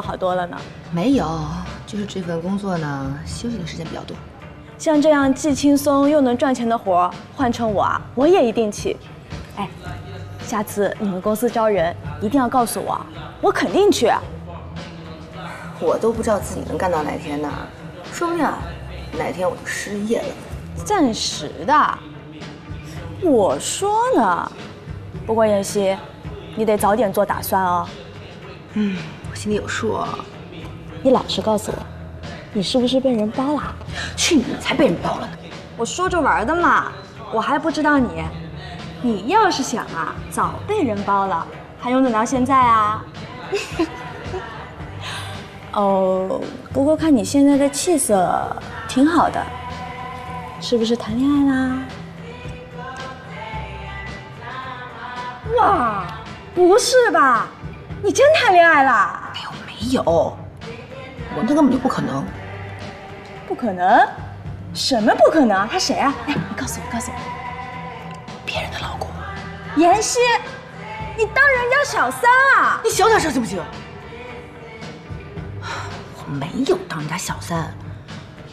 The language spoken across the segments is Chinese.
好多了呢。没有，就是这份工作呢，休息的时间比较多。像这样既轻松又能赚钱的活，换成我啊，我也一定去。哎，下次你们公司招人，一定要告诉我，我肯定去。我都不知道自己能干到哪天呢，说不定啊，哪天我就失业了。暂时的。我说呢，不过妍希，你得早点做打算哦。我心里有数。你老实告诉我，你是不是被人包了？去你才被人包了呢！我说着玩的嘛，我还不知道你。你要是想啊，早被人包了，还用等到现在啊？哦，不过看你现在的气色挺好的，是不是谈恋爱啦？哇，不是吧？你真谈戀愛啦？哎呦，没有，我那根本就不可能。不可能？什么不可能？他谁啊？哎，你告诉我，告诉我。别人的老公。妍希，你当人家小三啊？你小点声行不行？我没有当人家小三，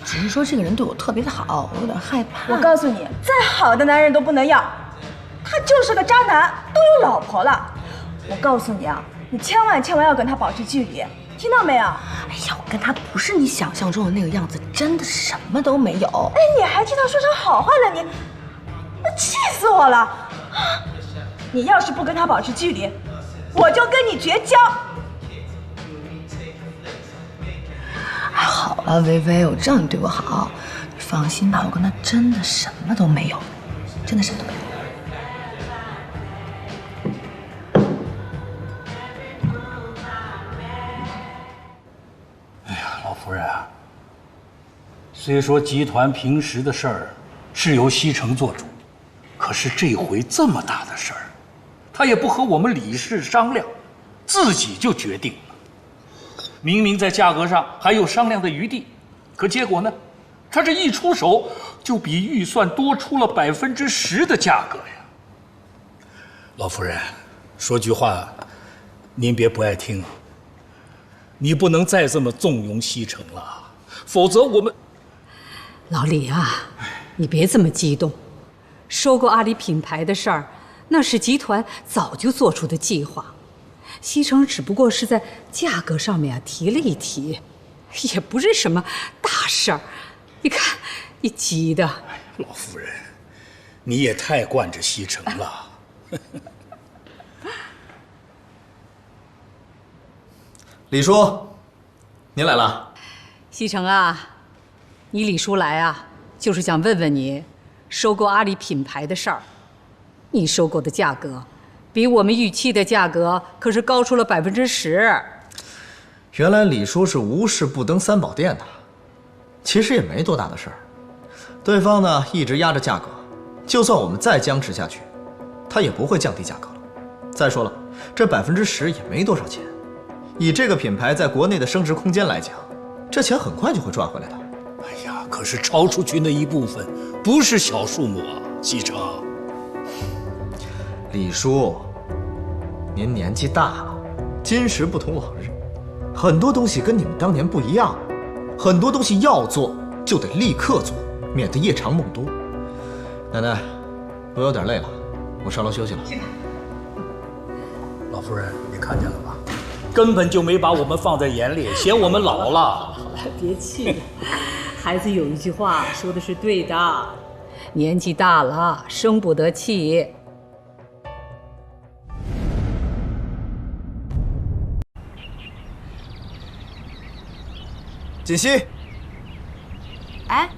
只是说这个人对我特别的好，我有点害怕。我告诉你，再好的男人都不能要，他就是个渣男，都有老婆了。我告诉你啊，你千万要跟他保持距離，听到没有？哎呀，我跟他不是你想象中的那个样子，真的什么都没有。哎，你还替他说成好话了，你，气死我了！你要是不跟他保持距離，我就跟你绝交。好了，薇薇，我知道你对我好，你放心吧，我跟他真的什么都没有，真的什么都没有。老夫人啊，虽说集团平时的事儿是由西城做主，可是这回这么大的事儿，他也不和我们理事商量，自己就决定了。明明在价格上还有商量的余地，可结果呢，他这一出手就比预算多出了10%的价格呀。老夫人，说句话，您别不爱听啊。你不能再这么纵容西城了，否则我们……老李啊，你別這麼激動。收購阿里品牌的事兒，那是集團早就做出的計劃。西城只不過是在價格上面提了一提，也不是什麼大事兒。你看，你急的。老夫人，你也太慣着西城了。李叔，您來了。西城啊，你李叔來啊，就是想問問你，收購阿里品牌的事兒。你收購的價格，比我們預期的價格可是高出了10%。原來李叔是無事不登三寶殿的，其實也沒多大的事兒。對方呢一直壓着價格，就算我們再僵持下去，他也不會降低價格了。再說了，這10%也沒多少錢。以這個品牌在國內的升值空間來講，這錢很快就會賺回來的。哎呀，可是超出去那一部分不是小數目啊，西城。李叔，您年紀大了，今時不同往日，很多東西跟你們當年不一樣，很多東西要做就得立刻做，免得夜長夢多。奶奶，我有點累了，我上樓休息了。老夫人，你看見了吧？根本就沒把我們放在眼裡，嫌我們老了。別氣了，孩子有一句話說的是對的，年紀大了生不得氣。锦溪，哎，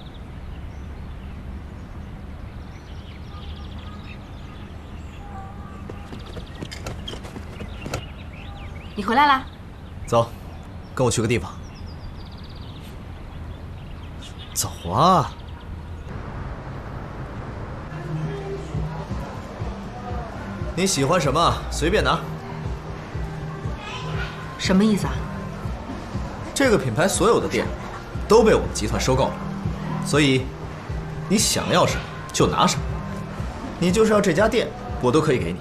你回來啦？走，跟我去個地方。走啊！你喜歡什麼隨便拿。什麼意思啊？這個品牌所有的店都被我們集團收購了，所以你想要什麼就拿什麼。你就是要這家店，我都可以給你。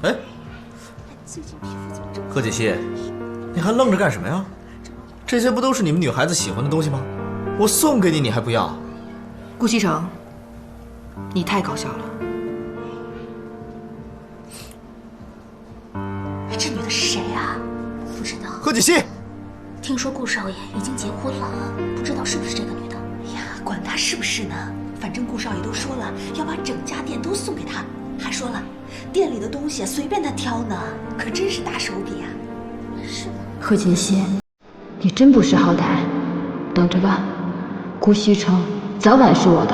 哎，最近贺锦熙，你还愣着干什么呀？这些不都是你们女孩子喜欢的东西吗？我送给你，你还不要？顾西城，你太搞笑了。这女的是谁啊？不知道。贺锦熙，听说顾少爷已经结婚了，不知道是不是这个女的。哎呀，管他是不是呢，反正顾少爷都说了要把整家店都送给他，还说了店里的东西随便他挑呢，可真是大手笔啊。是吗？贺锦熙，你真不识好歹，等着吧，顾西城早晚是我的。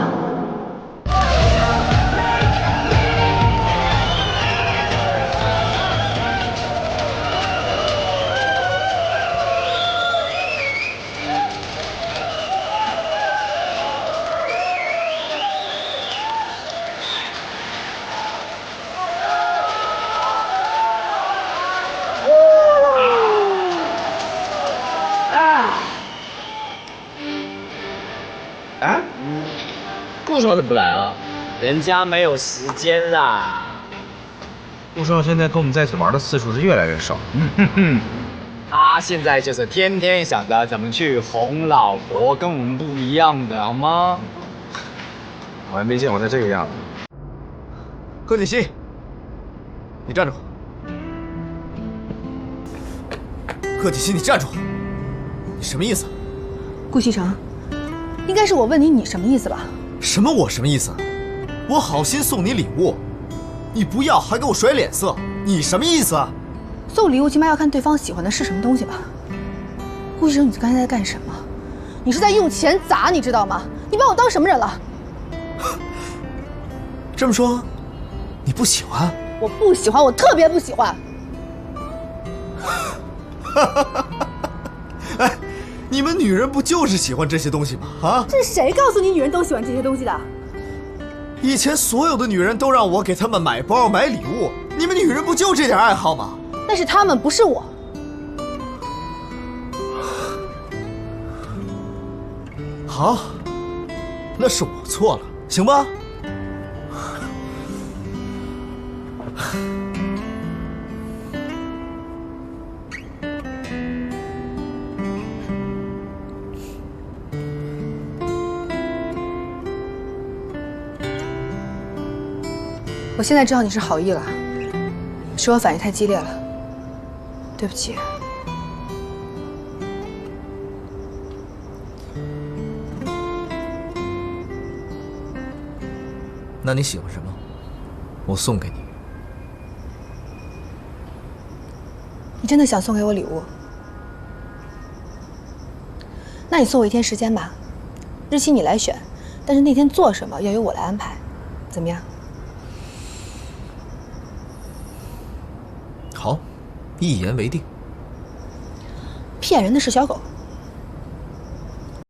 啊？顾少怎么不来了？人家没有时间啦。顾少现在跟我们在一起玩的次数是越来越少。他现在就是天天想着怎么去哄老婆，跟我们不一樣的，好嗎？我還沒見過他這個樣子。賀錦熙，你站住！賀錦熙，你站住！你什麼意思？顧西城，應該是我問你，你什麼意思吧？什麼我什麼意思？我好心送你禮物，你不要還給我甩臉色，你什麼意思？送禮物起碼要看對方喜歡的是什麼東西吧。顧西城，你剛才在幹什麼？你是在用錢砸，你知道嗎？你把我當什麼人了？這麼說，你不喜歡？我不喜歡，我特別不喜歡。哎，你們女人不就是喜歡這些東西嗎？啊？這是誰告訴你女人都喜歡這些東西的？以前所有的女人都讓我給她們買包買禮物，你們女人不就這點愛好嗎？那是他們，不是我。好，那是我錯了，行吧？我現在知道你是好意了，是我反應太激烈了，對不起。那你喜歡什麼？我送給你。你真的想送給我禮物？那你送我1天時間吧，日期你來選，但是那天做什麼要由我來安排，怎麼樣？好，一言為定。騙人的是小狗。